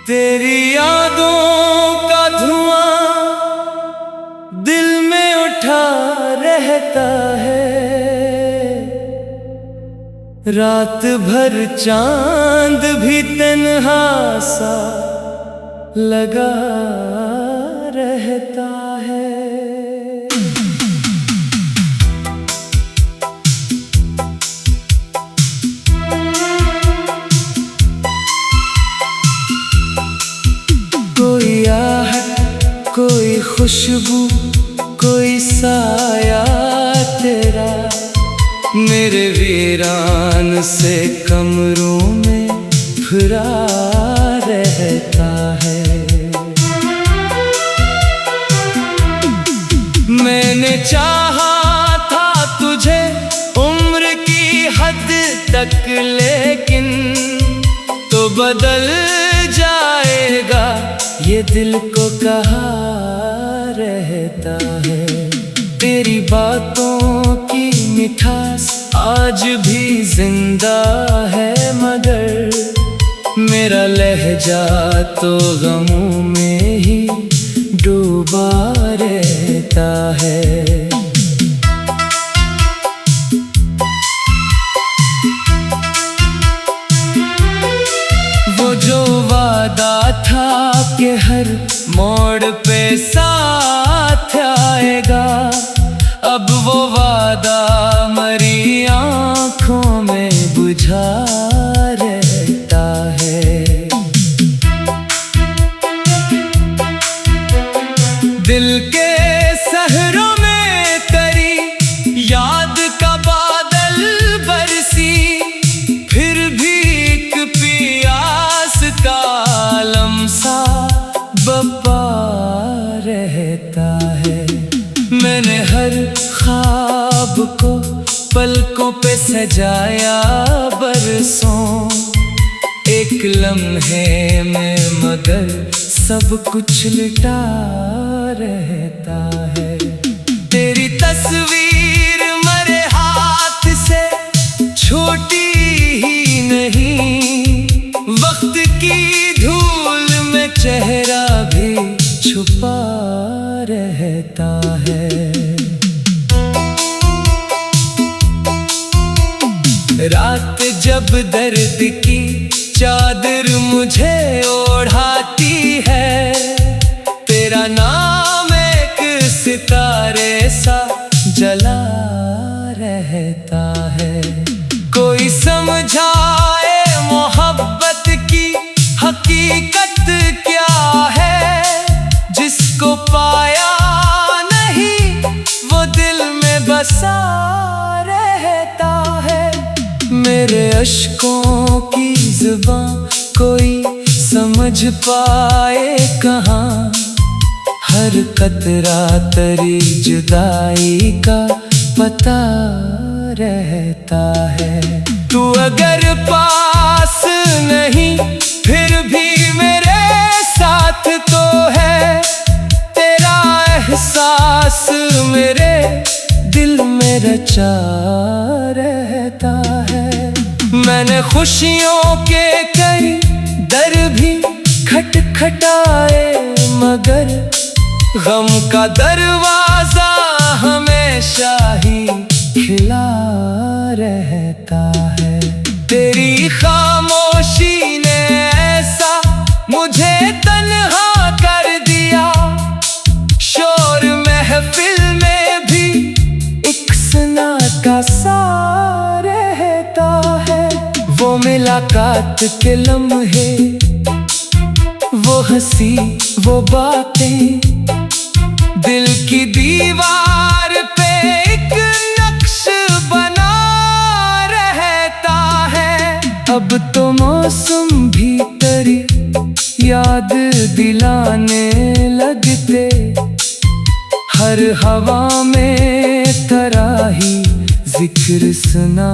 तेरी यादों का धुआं दिल में उठा रहता है। रात भर चांद भी तन्हा सा लगा रहता है। कोई आहट, कोई खुशबू, कोई साया तेरा मेरे वीरान से कमरों में फिरा रहता है। मैंने चाहा था तुझे उम्र की हद तक, लेकिन तो बदल जाएगा ये दिल को कहा रहता है। तेरी बातों की मिठास आज भी जिंदा है, मगर मेरा लहजा तो गमों में ही डूबा रहता है। वो जो वादा था कि हर मोड़ पे साथ आएगा, अब वो वादा मरी आँखों में बुझा रहता है। दिल के सहरों में तेरी याद का बादल बरसी, फिर भी एक प्यास का लम्सा बपा रहता है। मैंने हर ख्वाब को पलकों पे सजाया बरसों एक लम्हे में, मगर सब कुछ लिटा रहता है। तेरी तस्वीर मरे हाथ से छोटी ही नहीं, वक्त की धूल में चेहरा भी छुपा रहता है। रात जब दर्द की चादर मुझे ओढ़ाती है, तेरा नाम एक सितारे सा जला रहता है। कोई समझाए मोहब्बत की हकीकत क्या है, जिसको पाया नहीं वो दिल में बसा रहता है। मेरे अश्कों की जुबां कोई समझ पाए कहाँ, हर कतरा तेरी जुदाई का पता रहता है। तू अगर पास नहीं फिर भी मेरे साथ तो है, तेरा एहसास मेरे दिल में रचा रहता है। मैंने खुशियों के कई दर भी खटखटाए, मगर गम का दरवाजा हमेशा ही खिला रहता है। तेरी खामोशी ने ऐसा मुझे तन्हा कर दिया, शोर महफिल में भी एक सन्नाटा सा रहता है। वो मुलाकात के लम्हे, वो हंसी, वो बातें, दिल की दीवार पे एक नक्श बना रहता है। अब तो मौसम भी तेरी याद दिलाने लगते, हर हवा में तेरा ही जिक्र सुना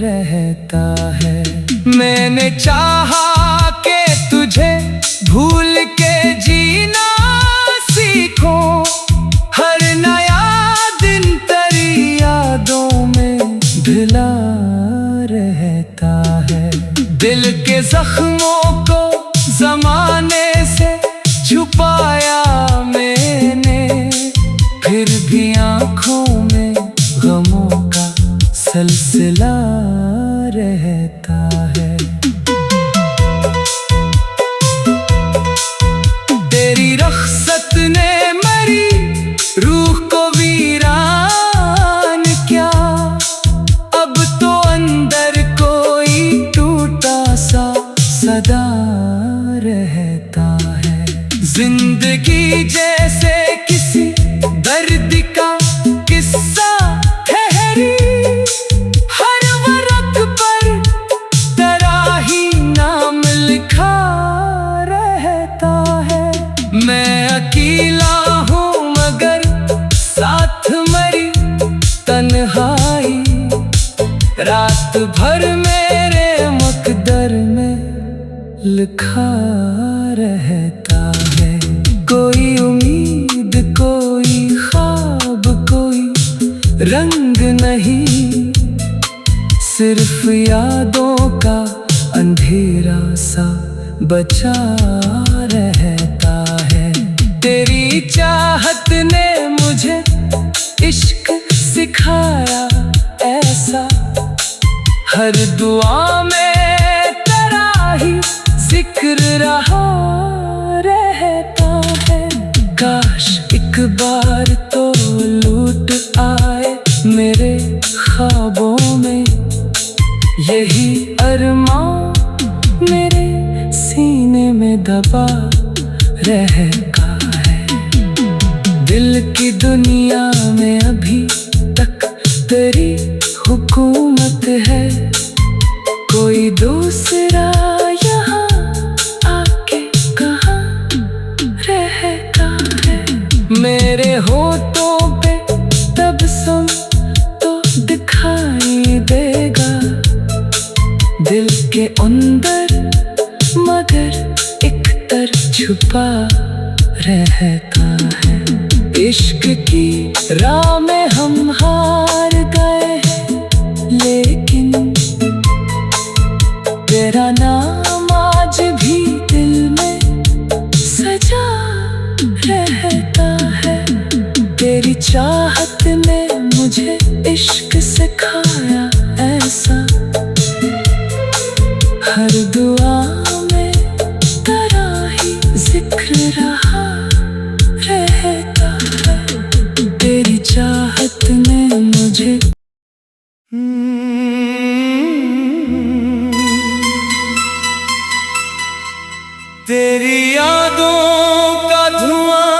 रहता है। मैंने चाहा कि तुझे भूल के जीना सीखूं, हर नया दिन तेरी यादों में ढला रहता है। दिल के जख्मों को जमाने से छुपाया मैंने, फिर भी आँखों में गमों का सिलसिला रहता है। तेरी रख्सत ने मरी रूह को वीरान क्या, अब तो अंदर कोई टूटा सा सदा रहता है। जिंदगी जैसे किसी दर्द का किस्सा ठहरी, हर वरक पर तेरा ही नाम लिखा रहता है। मैं अकेला हूँ मगर साथ मरी तन्हाई, रात भर मेरे मकदर में लिखा रहता है। कोई उम्मीद, कोई ख्वाब, कोई रंग नहीं, सिर्फ यादों का अंधेरा सा बचा रहता है। तेरी चाहत ने मुझे इश्क सिखाया ऐसा, हर दुआ में तेरा ही जिक्र रहा रहता है। काश एक बार तो लूट आए मेरे ख्वाबों में, यही अरमां मेरे सीने में दबा रहता है। दिल की दुनिया में अभी तक तेरी हुकूमत है, कोई दूसरा यहाँ आके कहाँ रहता है। मेरे होठों पे तबस्सुम तो दिखाई देगा, दिल के अंदर मगर एक तर छुपा रहता है। इश्क की राह में हम हार गए हैं, लेकिन तेरा नाम आज भी दिल में सजा रहता है। तेरी चाहत ने मुझे इश्क सिखाया ऐसा, हर दुआ में तेरा ही जिक्र रहा रहता है। तेरी चाहत ने मुझे तेरी यादों का धुआं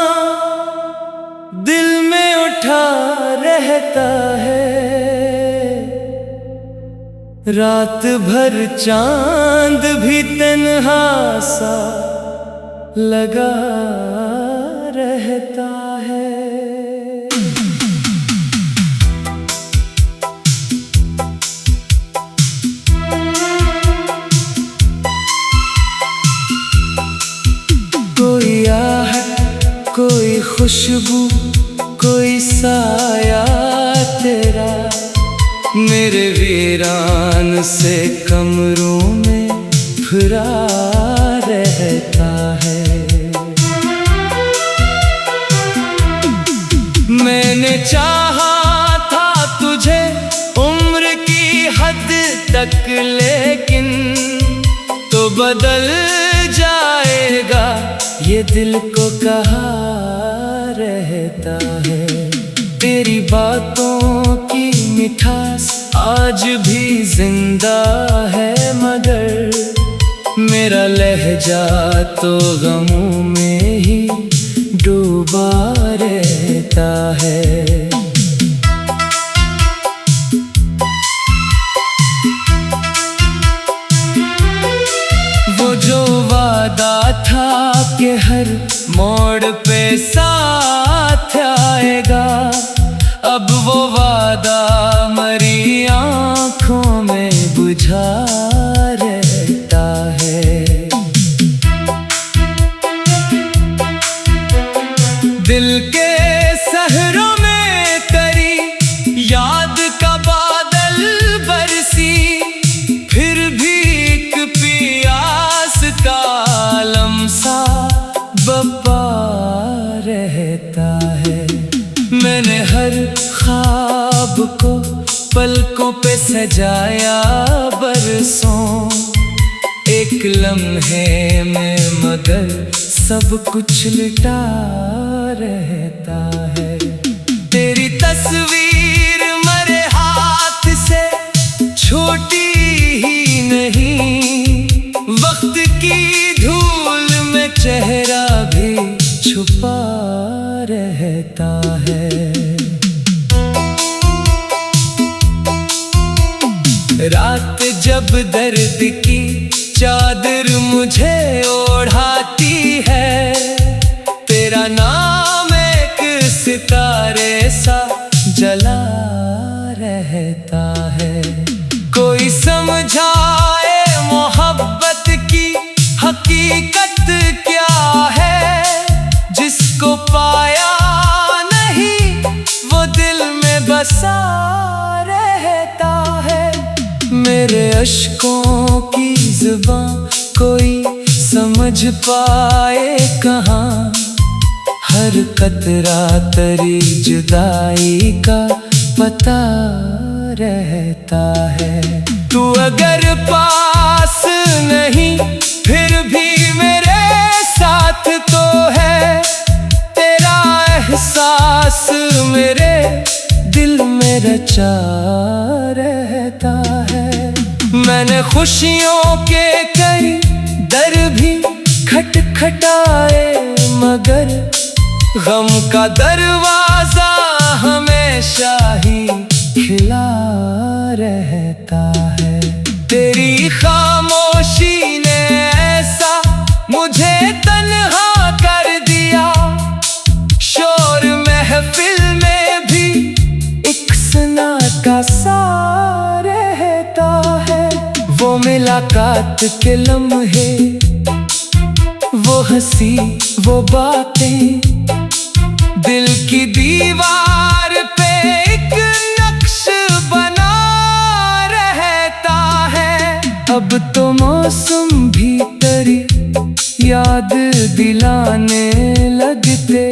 दिल में उठा रहता है। रात भर चांद भी तन्हा सा लगा रहता है। कोई आहट, कोई खुशबू, कोई साया तेरा मेरे वीरान से कमरों में फिरा रहता है। मैंने चाहा था तुझे उम्र की हद तक, लेकिन तो बदल जाएगा ये दिल को कहा रहता है। तेरी बातों की मिठास आज भी जिंदा है, मगर मेरा लहजा तो गमों में ही डूबा रहता है। वो जो वादा था कि हर मोड़ पे साथ आएगा, अब वो वादा मरी आँखों में बुझा रहता है। दिल के सहरों में तेरी याद का बादल पलकों पे सजाया बरसों एक लम्हे में, मगर सब कुछ लिटा रहता है। तेरी तस्वीर मरे हाथ से छोटी ही नहीं, वक्त की धूल में चेहरा भी छुपा रहता है। रात जब दर्द की चादर मुझे ओढ़ाती है, तेरा नाम एक सितारे सा जला रहता है। कोई समझाए मोहब्बत की हकीकत क्या है, जिसको पाया नहीं वो दिल में बसा रहता है। मेरे अश्कों की जुबां कोई समझ पाए कहाँ, हर कतरा तेरी जुदाई का पता रहता है। तू अगर पास नहीं फिर भी मेरे साथ तो है, तेरा एहसास मेरे दिल में रचा रहता है। मैंने खुशियों के कई दर भी खटखटाए, मगर गम का दरवाजा हमेशा ही खिला रहता है। तेरी खामोशी ने ऐसा मुझे तन्हा कर दिया, शोर महफिल में भी एक सन्नाटा सा रहता है। वो मुलाकात के लम्हे, वो हंसी वो बातें, दिल की दीवार पे एक नक्श बना रहता है। अब तो मौसम भी तेरी याद दिलाने लगते,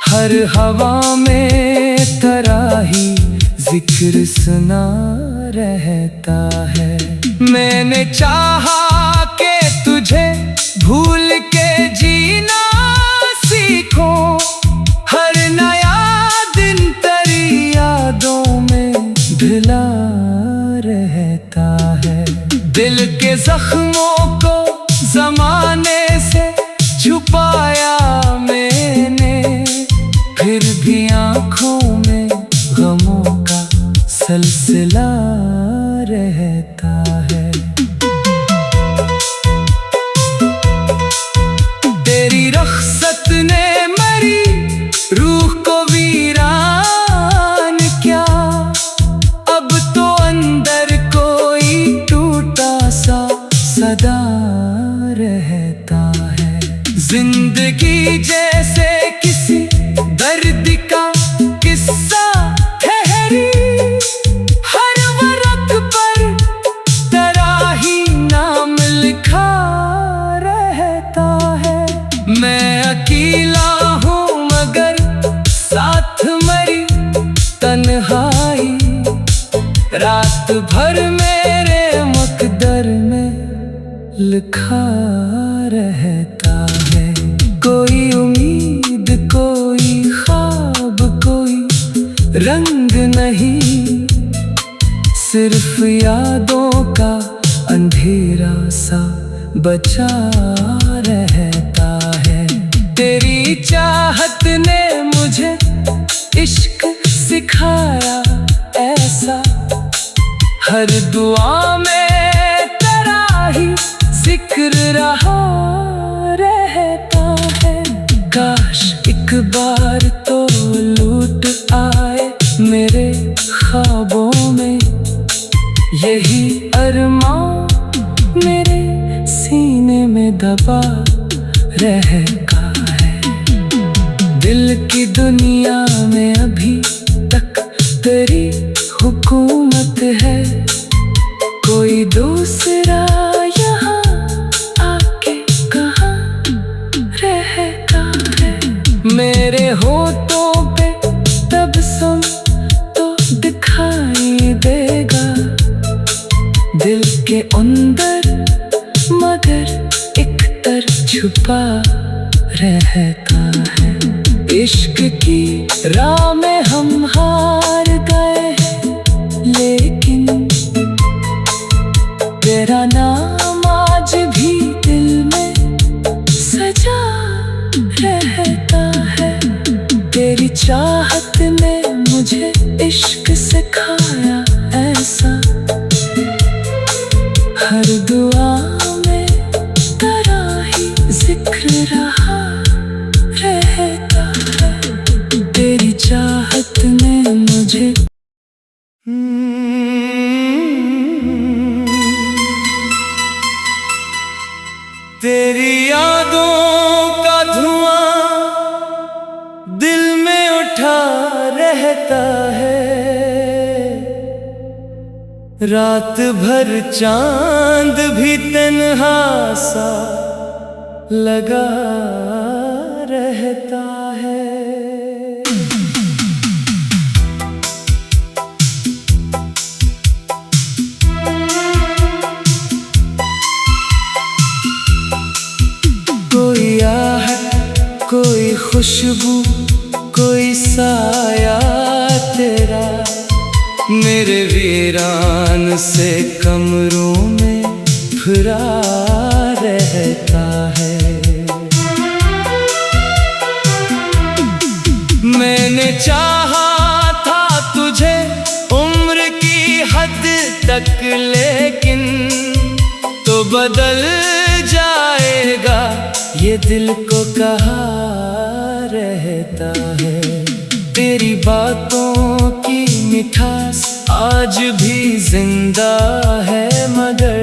हर हवा में तेरा ही जिक्र सुना रहता है। मैंने चाहा कि तुझे भूल के जीना सीखूं, हर नया दिन तेरी यादों में ढला रहता है। दिल के जख्मों को जमाने से छुपाया मैंने, फिर भी आँखों में गमों का सिलसिला रहता है। तेरी रुखसत ने मरी रूह को वीरान क्या, अब तो अंदर कोई टूटा सा सदा रहता है। जिंदगी जैसे किसी दर्द का किस्सा ठहरी, हर वरक पर तेरा ही नाम लिखा रहता है। मैं अकेला हूँ मगर साथ मरी तन्हाई, रात भर मेरे मकदर में लिखा रहता है। कोई उम्मीद कोई ख्वाब कोई रंग नहीं, सिर्फ यादों का अंधेरा सा बचा रहता है। तेरी चाहत ने मुझे इश्क सिखाया ऐसा, हर दुआ में तेरा ही जिक्र रहा रहता है। काश एक बार तो लूट आए मेरे ख्वाबों में, यही अरमां मेरे सीने में दबा रहता है। दिल की दुनिया में अभी तक तेरी हुकूमत है, कोई दूसरा यहाँ आके कहाँ रहता है। मेरे होठों पे तबस्सुम तो दिखा के अंदर, मगर एक डर छुपा रहता है। इश्क की राह में हम हार गए हैं, लेकिन तेरा नाम आज भी दिल में सजा रहता है। तेरी चाहत ने मुझे इश्क सिखाया ऐसा, हर दुआ में तेरा ही जिक्र रहा रहता है। तेरी चाहत ने मुझे तेरी यादों का धुआं दिल में उठा रहता है। रात भर चांद भी तन्हा सा लगा रहता है। कोई आहट, कोई खुशबू, कोई साया तेरा मेरे वीरान से कमरों में फिरा रहता है। मैंने चाहा था तुझे उम्र की हद तक, लेकिन तो बदल जाएगा ये दिल को कहा रहता है। तेरी बातों की मिठास आज भी जिंदा है, मगर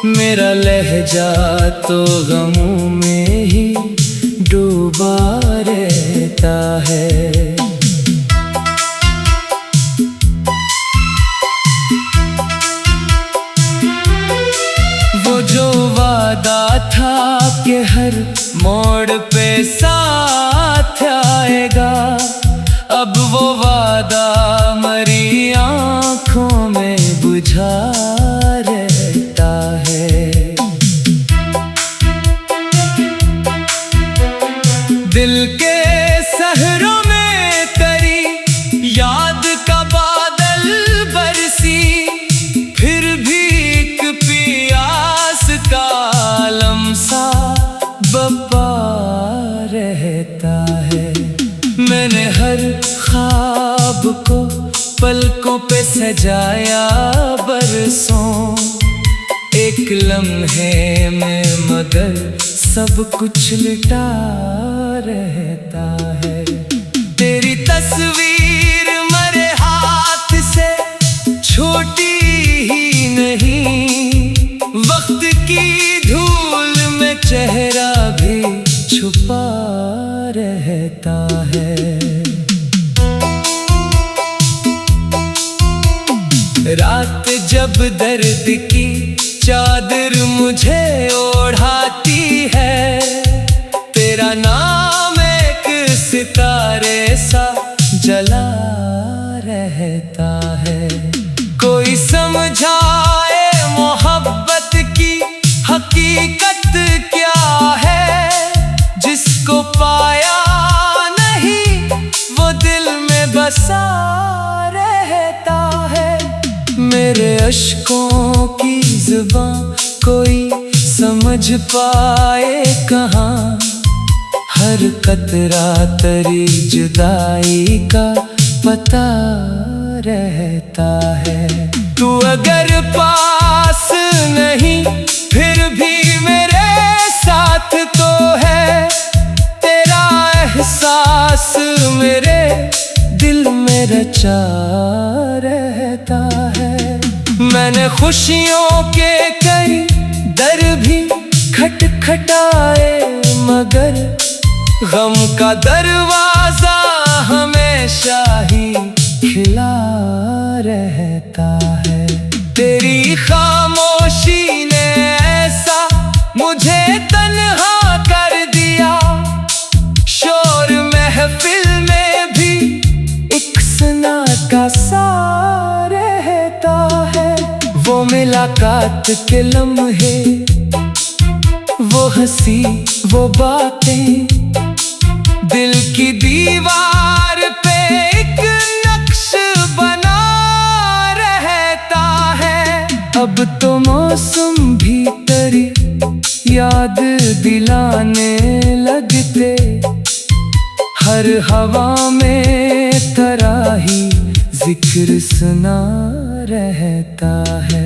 मेरा लहजा तो गमों में ही डूबा रहता है। वो जो वादा था कि हर मोड़ पे साथ आएगा, अब वो वादा मरी आँखों में बुझा रहता है। दिल के सहरों में तेरी याद का बादल बरसी, फिर भी एक प्यास का लम्सा बपा रहता है। मैंने हर ख्वाब को पलकों पे सजाया बरसों एक लम्हे में, मगर सब कुछ लिटा रहता है। तेरी तस्वीर मेरे हाथ से छोटी ही नहीं, वक्त की धूल में चेहरा भी छुपा रहता है। रात जब दर्द की चादर मुझे ओढ़ाती है, तेरा नाम एक सितारे सा जला रहता है। कोई समझाए मोहब्बत की हकीकत क्या है, जिसको पाया नहीं वो दिल में बसा रहता है। मेरे अश्कों की जुबान कोई समझ पाए कहाँ, हर कतरा तेरी जुदाई का पता रहता है। तू अगर पास नहीं फिर भी मेरे साथ तो है, तेरा एहसास मेरे दिल में रचा रहता है। मैंने खुशियों के कई दर भी खटखटाए, मगर गम का दरवाजा हमेशा ही खिला रहता है। तेरी खामोशी ने ऐसा मुझे तन्हा कर दिया, शोर महफिल में भी एक सन्नाटा सा रहता है। वो मिला मुलाकात के लम्हे, वो हंसी वो बातें, दिल की दीवार पे एक नक्श बना रहता है। अब तो मौसम भी तेरी याद दिलाने लगते, हर हवा में तेरा ही जिक्र सुना रहता है।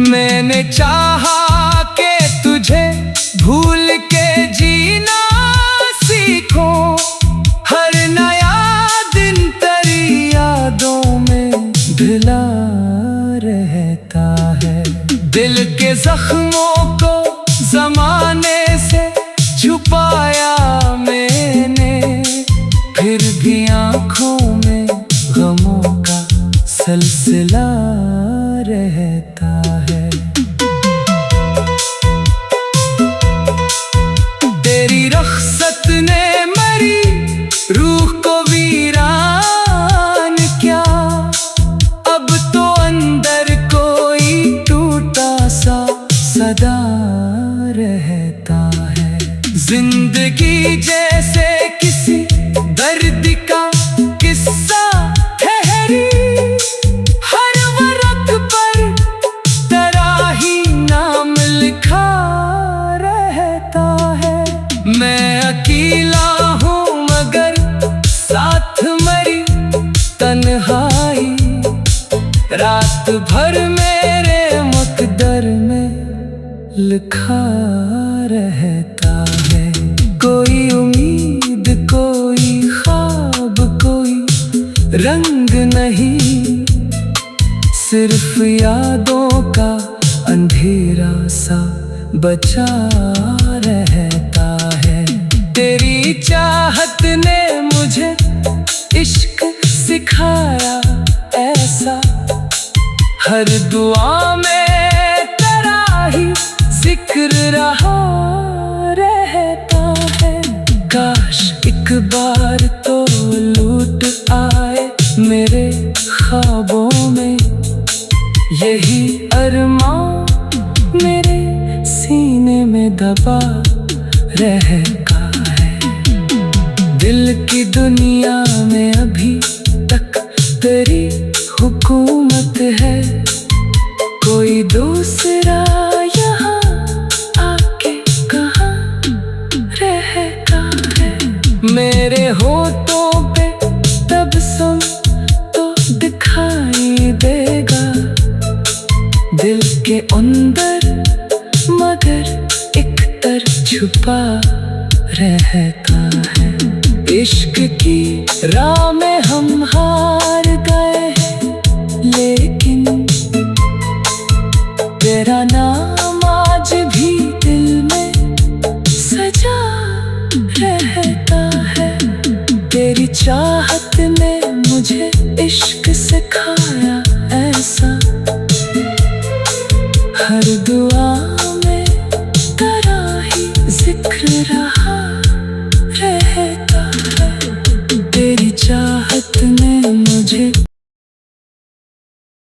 मैंने चाहा कि तुझे भूल के जीना सीखूं, हर नया दिन तेरी यादों में ढला रहता है। दिल के जख्मों को ज़माने से छुपाया मैंने, फिर भी आँखों में गमों का सिलसिला रहता है। तेरी रुखसत ने मरी रूह को वीरान क्या, अब तो अंदर कोई टूटा सा सदा रहता है। जिंदगी जैसे किसी दर्द का किस्सा ठहरी, हर वर्क पर तेरा ही नाम लिखा रहता है। मैं अकेला हूँ मगर साथ मरी तन्हाई, रात भर मेरे मुकद्दर में लिखा रहता है। कोई उम्मीद कोई ख्वाब कोई रंग नहीं, सिर्फ यादों का अंधेरा सा बचा रहता है। तेरी चाहत ने मुझे इश्क सिखाया ऐसा, हर दुआ में तेरा ही जिक्र रहा रहता है। काश एक बार तो लूट आए मेरे ख्वाबों में, यही अरमां मेरे सीने में दबा रहता है। दिल की दुनिया में अभी तक तेरी हुकूमत है, कोई दूसरा यहाँ आके कहाँ रहता है। मेरे होठों पे तबस्सुम तो दिखाई देगा, दिल के अंदर मगर एक तर छुपा रहता है। इश्क की राह में हम हार